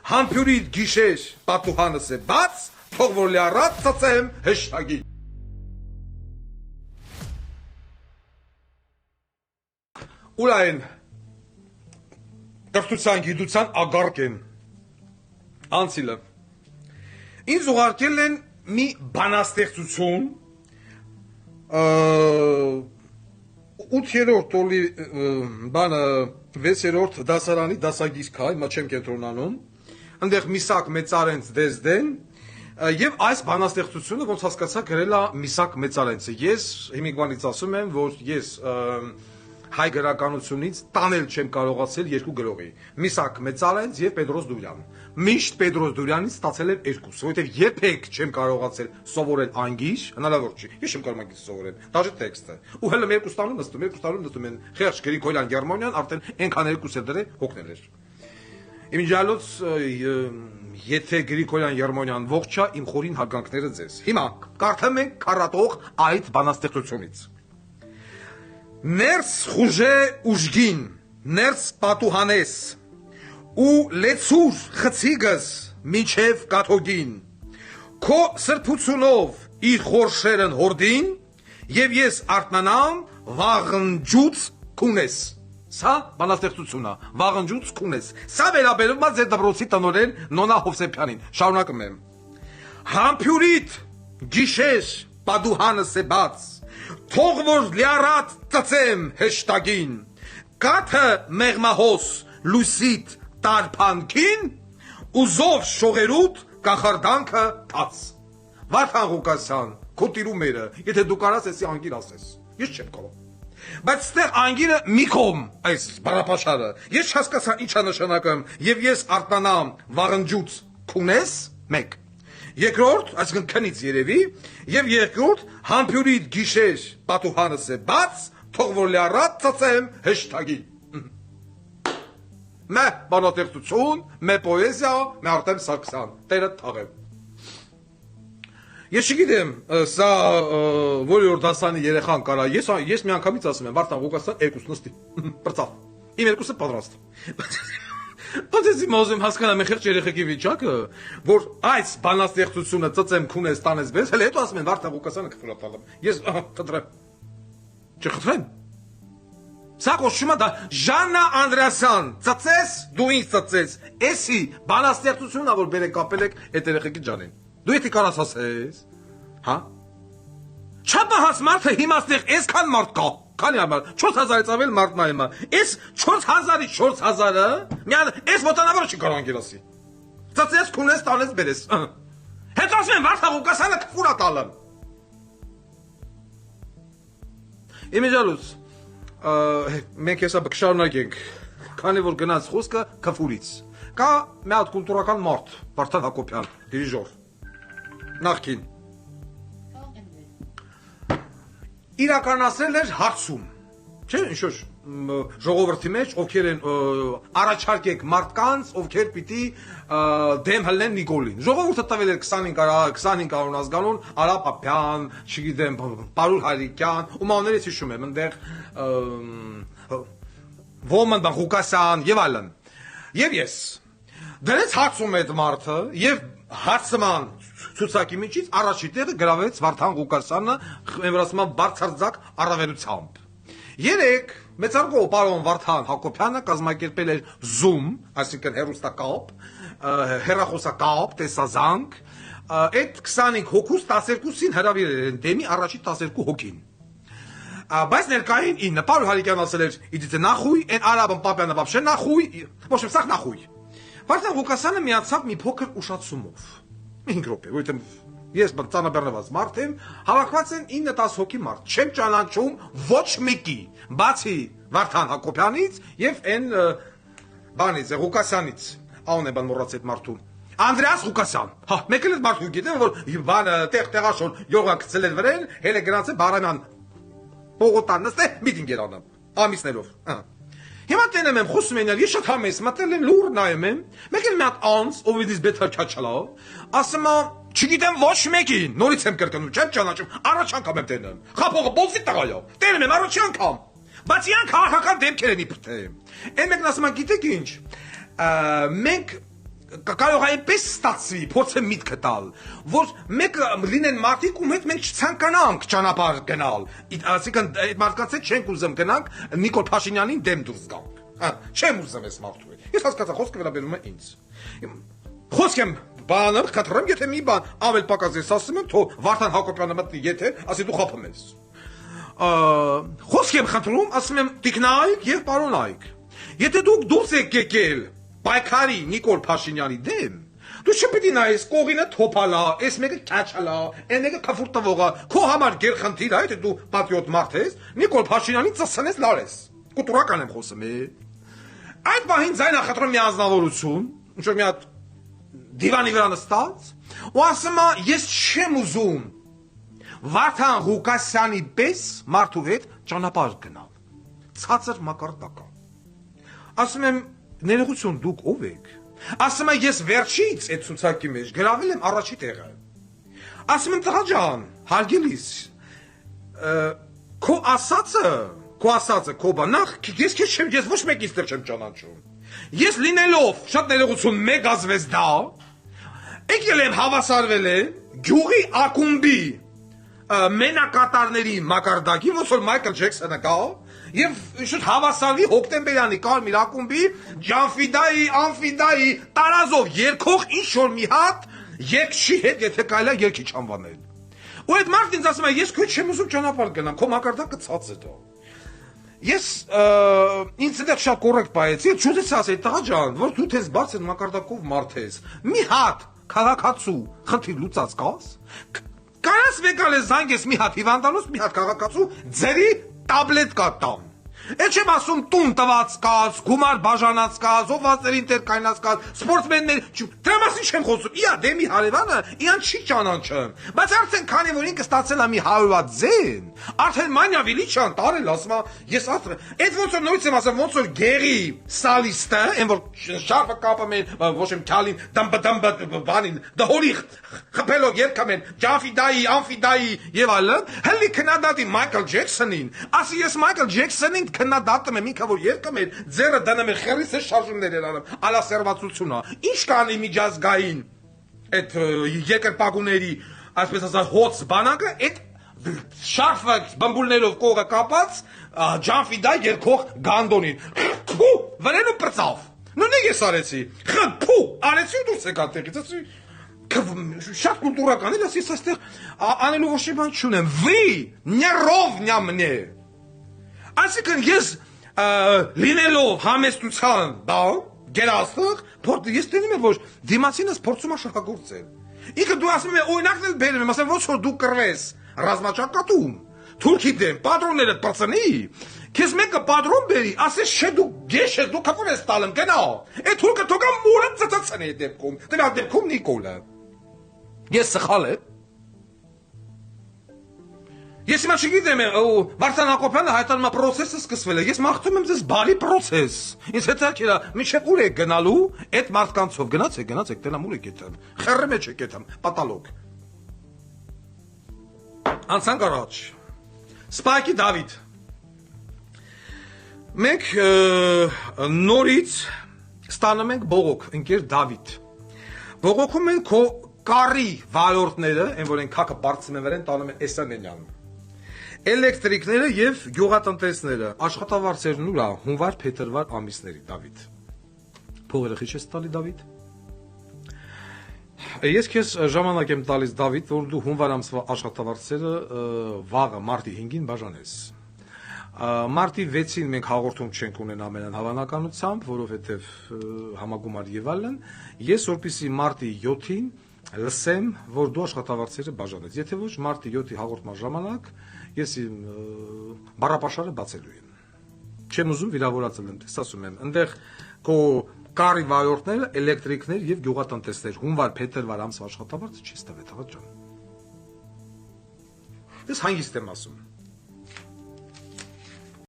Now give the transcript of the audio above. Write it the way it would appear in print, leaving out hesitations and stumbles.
Համբյուրիդ գիշեր պատուհանս է բաց, թող որ լիառատ ծծեմ հեշտագին։ Ուրայն կրթության գիտության ագարկ են անցիլը ինձ ուղարկել են մի բանաստեղծություն 8-րդ տոլի բանը 6-րդ դասարանի դասագիրք է, հիմա չեմ կենտրոնանում, այնտեղ Միսակ Մեծարենց Դեզդեն եւ այս բանաստեղծությունը ոնց հասկացա գրել է Միսակ Մեծարենցը։ Ես հիմիկվանից ասում եմ, որ ես հայ գրականությունից տանել չեմ կարողացել երկու գրողի՝ Միսակ Մեծարենց եւ Պետրոս Դուրյան։ Միշտ Պետրոս Դուրյանից ստացել եմ 2, որովհետեւ երբեք չեմ կարողացել սովորել անգիր, հնարավոր չի։ Ես չեմ կարող անգիր սովորել, դաժե տեքստը։ Ու հələ 2 տարում նստում են Խեղճ Գրիգորյան Գերմանյան արդեն այնքան 2 դրե հոգնել էր։ Իմիջալոց եթե Գրիգորյան Գերմանյան ողջ է, իմ խորին հարգանքները ձեզ։ Հիմա կարդամ ենք քառատող այդ բանաստեղծությունից։ Ներս խուժե ուժգին, ներս պատուհանես, ու լեցուր խցիգս մինչև կաթոգին, քո սրբությունով իր խորշերն հորդին, և ես արտնանամ վաղնջուց կունես։ Սա բանաստեղծությունն է, վաղնջուց կունես։ Սա վերաբերում է ձեր դպրոցի տնօրեն Նոնա Հովսեփյանին։ Շարունակում եմ։ Համբյուրիդ գիշեր պատուհանս է բաց, թող որ լիառատ ծծեմ հեշտագին, կաթը մեղմահոս լուսիտ տարփանքին, ուզով շողերուտ կախարդանքը թաց։ Վարդան Ղուկասյան, քո տիրումերը, եթե դու կարաս էսի անգիր ասես, ես չեմ կարող։ Բայց ստեղ անգիրը մի կողմ, այս բառապաշարը, ես չհասկացա ինչ է նշանակում, եւ ես արտնանամ վաղնջուց քունես 1։ Երկրորդ, այսինքն քնից երևի, եւ երկրորդ համբյուրիդ գիշեր պատուհանս է բաց, թող որ լիառատ ծծեմ հեշտագին։ Մե բանաստեղծություն, մե պոեզիա, մե Արտեմ Սարգսյան, տերը թաղեմ։ Ես չգիտեմ, սա որի որ դասանի երեխան կարա, ես մի անգամից ասում եմ, Վարդան Ղուկասյան 2 նստի, պրծավ, իմ 2-ը պատրաստ։ Բայց ես իմ ուզում հասկանամ մի խեղճ երեխեքի վիճակը, որ այս բանաստեղծությունը ծծեմ քունես տանես բես, հələ հետո ասում են Վարդան Ղուկասյանը կխվրա տալեմ։ Ես խնդրեմ։ Չխնդրեմ։ Սա կոչվում է դա Ժաննա Անդրեասյան, ծծես, դու ինձ ծծես։ Էսի բանաստեղծությունն է, որ բերեք կապել եք այդ երեխեքի ջանին։ Դու եթե կարաս ասես, հա։ Չափահաս մարդը հիմա ստեղ այսքան մարդ կա։ Քանի համար 4000-ից ավել մարդն է հիմա։ Այս 4000-ից 4000-ը, միան այս մոտանավորը չի կարող անգիր ասի։ Ծծես, քունես, տանես, բերես։ Հետո ասում են Վարդան Ղուկասյանը կֆուրա տալը։ Իմիջալուց, մենք հեսա կշարունակենք, քանի որ գնաց խոսքը կֆուրից։ Կա մի հատ կուլտուրական մարդ, Վարդան Հակոբյան, դիրիժոր, նախկին։ Իրականացրել էր հարցում, չէ, ինչ-որ ժողովրդի մեջ, ովքեր են առաջարկեք մարդկանց, ովքեր պիտի դեմ հլնեն Նիկոլին։ Ժողովուրդը տվել էր 25 անուն ազգանուն, Արա Պապյան, չգիտեմ, Պարուլ Հարիկյան, ու մաններից հիշում եմ, այնտեղ Ոման Ղուկասյան եւ այլն։ Եվ ես դրեց հարցում այդ մարդը եւ հարցման ցուցակի միջից առաջի տեղը գրավեց Վարդան Ղուկասյանը եմրասման բարձրձակ առավելությամբ։ Երեք մեծարգո պարոն Վարդան Հակոբյանը կազմակերպել էր Zoom, այսինքն հեռուստակապ, հեռախոսակապ, տեսազանք, այդ 25 հոգուց 12-ին հրավիրել են դեմի առաջի 12 հոգին։ Բայց ներկային 9 Պարուլ Հարիկյան ասել էր «Идите нахуй», այն Արաբն Պապյանը вообще нахуй, в общем, սա нахуй։ Վարդան Ղուկասյանը միացավ մի փոքր ուշացումով։ 5 րոպե, որովհետև ես ծանրաբեռնված մարդ եմ, հավաքված են 9-10 հոգի մարդ, չեմ ճանաչում ոչ մեկի, բացի Վարդան Հակոբյանից եւ այն բանից, Ղուկասյանից, անուն է բան մոռացել մարդու։ Անդրեաս Ղուկասյան։ Հա, մեկ էլ մարդու գիտեմ, որ բանը տեղաշոր յոգա գցել էր վրան, հենց գնացել Բարամյան Պողոտան նստե միտինգ էր անում, ամիսներով։ Հիմա տենեմ եմ խոսում են, ես շատ համես, մտել եմ լուր նայում եմ, մեկ էլ մի հատ անց, ով իդից բետր չաչալավ, ասում է, չգիտեմ ոչ մեկին, նորից եմ կրկնում, չեմ ճանաչում, առաջ անգամ եմ տենում, խափողը բոլսի տղայա, տենում եմ առաջի անգամ, բայց իրանք քաղաքական դեմքեր են իբրտեմ։ Այն մեկն ասում է, գիտեք ինչ, մենք կարող է այնպես ստացվի, փորձեմ միտքը տալ, որ մեկը լինեն մարդիկ, ում հետ մենք չցանկանանք ճանապարհ գնալ, այսինքն այդ մարդկանց հետ չենք ուզում գնանք Նիկոլ Փաշինյանին դեմ դուրս գանք, չեմ ուզում այս մարդու հետ, ես հասկացա, խոսքը վերաբերում է ինձ, խոսք եմ բանը, կտրեմ, եթե մի բան ավել պակաս ես ասում եմ, թող Վարդան Հակոբյանը մտնի եթե, ասի դու խափում ես, խոսք եմ խնդրում, ասում եմ տիկնայք և պարոնայք, եթե դուք դուրս եք եկել պայքարի Նիկոլ Փաշինյանի դեմ, դու չպետք է նայես կողինը թոփալա, այս մեկը քաչալա, այն մեկը քֆուր տվողա, քո համար գերխնդիր է, եթե դու պատրիոտ մարդ ես, Նիկոլ Փաշինյանին ծսնես լարես։ Կուտուրական եմ խոսում, Այդ բանին ձայնախնդրում մի անձնավորություն, ինչ որ մի հատ դիվանի վրա նստած, ու ասում է, ես չեմ ուզում Վարդան Ղուկասյանի պես մարդու հետ ճանապարհ գնալ։ Ցածր մակարդակա։ Ասում եմ ներողություն դուք ով եք։ Ասում եմ ես վերջից այդ ցուցակի մեջ գրավել եմ առաջի տեղը։ Ասում եմ տղա ջան, հարգելիս, քո ասածը, քո բանախ, ես քեզ չեմ, ես ոչ մեկից դեռ չեմ ճանաչում։ Ես լինելով շատ ներողություն մեկ ազվեզդա, եկել եմ հավասարվել եմ գյուղի ակումբի մենակատարների մակարդակի, ոնց որ Մայքլ Ջեքսոնը կա, եւ շուտ հավասարվի հոկտեմբերյանի կարմիր ակումբի Ջանֆիդայի, Անֆիդայի տարազով երկող ինչ որ մի հատ երկշի հետ, եթե կարելի է երկիչ անվանել։ Ու այդ մարդն ինձ ասում է, ես քո չեմ ուզում ճանապարհ գնամ, քո մակարդակը ցած է դա։ Ես ինձ դեռ շատ կոռեկտ բայեցի, չուզեցի ասել, տղա ջան, որ դու թես բարձր մակարդակով մարդ ես։ Մի հատ քաղաքացու խնդիր լուծած կաս։ Կարաս վեկալ ես զանգես մի հատ հիվանդանոց, մի հատ քաղաքացու ձերի տաբլետ կա տամ։ Այդ չեմ ասում տուն տված կաց, գումար բաժանած կաց, ովվածներին տեր կայնած կաց, սպորտսմեններ, դրա մասին չեմ խոսում։ Իա դեմի հարևանը, իան չի ճանաչում։ Բայց արդեն քանի որ ինքը ստացել է մի 100 ձեն, արդեն մանյավիլիչան տարել, ասում է, ես այդ ոնց որ նույնիսկ եմ ասում, ոնց որ գերի սալիստը, այն որ շարֆը կապում են, ոչ եմ քալին, դամբա բանին, դհորի խփելով երգում են, Ջանֆիդայի, Անֆիդայի եւ այլն, հəli քննադատի Մայքլ Ջեքսոնին, ասի ես Մայքլ Ջեքսոնին քննադատում եմ ինքը որ երգում էր, ձերը դնում էր խերիսը շարժումներ էր անում, ալասերվածությունը, ինչ կանի միջազգային այդ երկրպագուների, այսպես ասած հոց բանակը, այդ շարֆը բամբուլներով կողը կապած Ջանֆիդա երկող գանդոնին, փու, վրենու պրծավ, նույնը ես արեցի, փու, արեցի ու դուրս եկա տեղից, ասի շատ կուլտուրական էր, ես այստեղ անելու ոչ մի բան չունեմ, վի, նյարովնյա մնե, այսինքն ես լինելով համեստության բան, գերաստղ, ես տենում եմ, որ դիմացինս փորձում է շահագործել, ինքը դու ասում եմ, օրինակն էլ բերում եմ, ասեմ, ոնց որ դու կռվես ռազմաճակատում, թուրքի դեմ, պատրոնները պրծնի, քեզ մեկը պատրոն բերի, ասես չէ դու գեշ ես, դու քֆուր ես տալում, գնա, այդ թուրքը թողա մորը ծծծնի այդ դեպքում, դրա դեպքում Նիկոլը, ես սխալ եմ, ես հիմա չգիտեմ, Վարդան Հակոբյանը հայտարարում է պրոցեսը սկսվել է, ես մաղթում եմ ձեզ բարի պրոցես, ինձ հետաքրքիր է, մինչև ուր եք գնալու, այդ մարդկանցով գնացեք, տենամ ուր եք գետամ, խեռը մեջ եք գետամ, պատալոգ, անցանք առաջ, Սպայկի Դավիթ, մենք նորից ստանում ենք բողոք, ընկեր Դավիթ, բողոքում են քո կարի վարորդները, այն որ են քակը բարձրում են տանում են Էսանենյանը, էլեկտրիկները և գյուղատնտեսները, աշխատավարձերն ուրա հունվար փետրվար ամիսների, Դավիթ, փողերը խիչ ես տալի Դավիթ, ես քեզ ժամանակ եմ տալիս Դավիթ, որ դու հունվար ամսվա աշխատավարձերը վաղը մարտի 5-ին բաժանես, Մարտի 6-ին մենք հաղորդում չենք ունեն ամենան հավանականությամբ, որովհետև համագումար եւ այլն, ես որպեսզի մարտի 7-ին լսեմ, որ դու աշխատավարձերը բաժանես։ Եթե ոչ մարտի 7-ի հաղորդման ժամանակ ես իմ բառապաշարը բացելու եմ։ Չեմ ուզում վիրավորածել եմ, ասում եմ, այնտեղ քո կարի վարորդները, էլեկտրիկներ եւ գյուղատնտեսներ հունվար փետրվար ամսվա աշխատավարձը չես տվել, տղա ջան։ Ես հանգիստ եմ ասում։